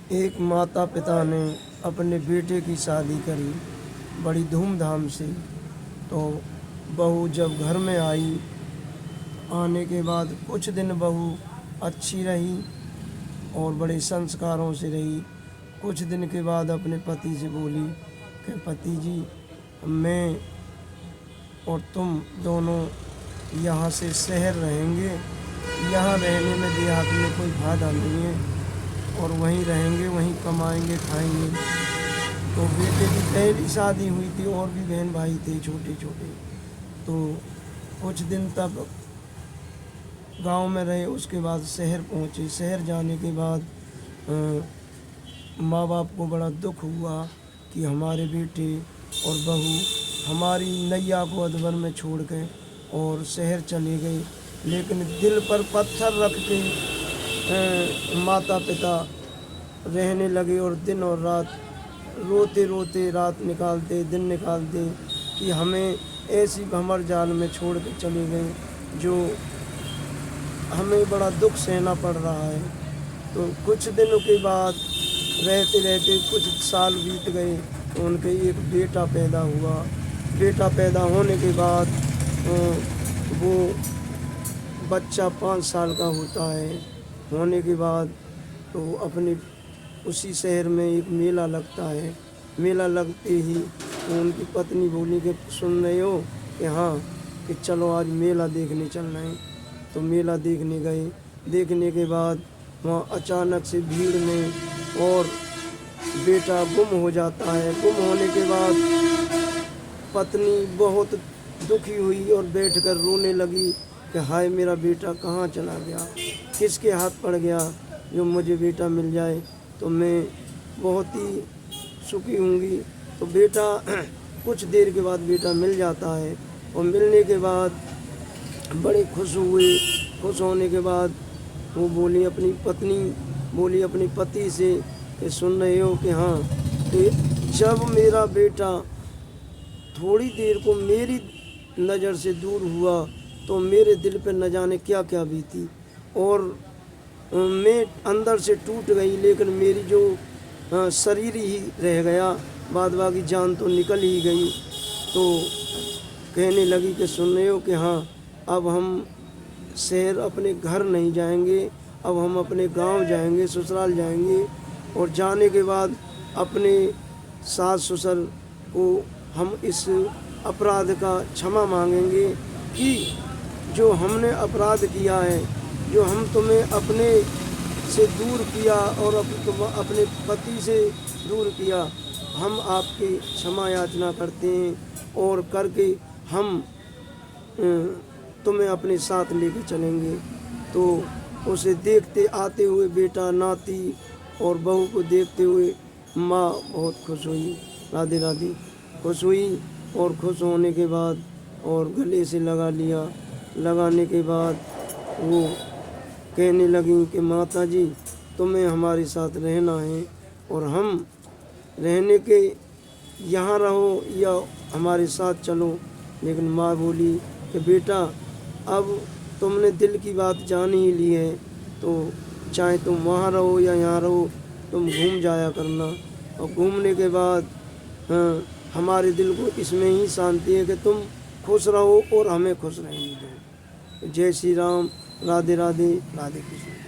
एक माता पिता ने अपने बेटे की शादी करी बड़ी धूमधाम से। तो बहू जब घर में आई, आने के बाद कुछ दिन बहू अच्छी रही और बड़े संस्कारों से रही। कुछ दिन के बाद अपने पति से बोली कि पति जी, मैं और तुम दोनों यहाँ से शहर रहेंगे। यहाँ रहने में देहात में कोई बाधा नहीं है और वहीं रहेंगे, वहीं कमाएंगे खाएंगे। तो बेटे की पहली शादी हुई थी और भी बहन भाई थे छोटे छोटे। तो कुछ दिन तक गांव में रहे, उसके बाद शहर पहुँचे। शहर जाने के बाद माँ बाप को बड़ा दुख हुआ कि हमारे बेटे और बहू हमारी नैया को अधवर में छोड़ के और शहर चले गए। लेकिन दिल पर पत्थर रख के माता पिता रहने लगे और दिन और रात रोते रोते रात निकालते दिन निकालते कि हमें ऐसी भंवर जाल में छोड़ के चले गए जो हमें बड़ा दुख सहना पड़ रहा है। तो कुछ दिनों के बाद रहते रहते कुछ साल बीत गए तो उनके एक बेटा पैदा हुआ। बेटा पैदा होने के बाद वो बच्चा 5 साल का होता है। होने के बाद तो अपने उसी शहर में एक मेला लगता है। मेला लगते ही तो उनकी पत्नी बोली कि सुन रहे हो कि हाँ, कि चलो आज मेला देखने चल रहे हैं। तो मेला देखने गए। देखने के बाद वहाँ अचानक से भीड़ में और बेटा गुम हो जाता है। गुम होने के बाद पत्नी बहुत दुखी हुई और बैठकर रोने लगी कि हाय, मेरा बेटा कहाँ चला गया, किसके हाथ पड़ गया। जो मुझे बेटा मिल जाए तो मैं बहुत ही सुखी होंगी। तो बेटा कुछ देर के बाद बेटा मिल जाता है और मिलने के बाद बड़े खुश हुए। खुश होने के बाद वो बोली अपनी पत्नी बोली अपनी पति से कि सुन रहे हो कि हाँ, कि जब मेरा बेटा थोड़ी देर को मेरी नज़र से दूर हुआ तो मेरे दिल पे न जाने क्या क्या बीती और मैं अंदर से टूट गई। लेकिन मेरी जो शरीर ही रह गया, बाद बाकी जान तो निकल ही गई। तो कहने लगी कि सुन रहे हो कि हाँ, अब हम शहर अपने घर नहीं जाएंगे, अब हम अपने गांव जाएंगे, ससुराल जाएंगे। और जाने के बाद अपने सास ससुर को हम इस अपराध का क्षमा मांगेंगे कि जो हमने अपराध किया है, जो हम तुम्हें अपने से दूर किया और अपने पति से दूर किया, हम आपकी क्षमा याचना करते हैं और करके हम तुम्हें अपने साथ लेके चलेंगे। तो उसे देखते आते हुए बेटा, नाती और बहू को देखते हुए माँ बहुत खुश हुई, राधे राधे खुश हुई। और खुश होने के बाद और गले से लगा लिया। लगाने के बाद वो कहने लगी कि माता जी, तुम्हें हमारे साथ रहना है और हम रहने के यहाँ रहो या हमारे साथ चलो। लेकिन माँ बोली कि बेटा, अब तुमने दिल की बात जान ही ली है तो चाहे तुम वहाँ रहो या यहाँ रहो, तुम घूम जाया करना। और घूमने के बाद हमारे दिल को इसमें ही शांति है कि तुम खुश रहो और हमें खुश रहने दो। जय श्री राम, राधे राधे, राधे कृष्ण।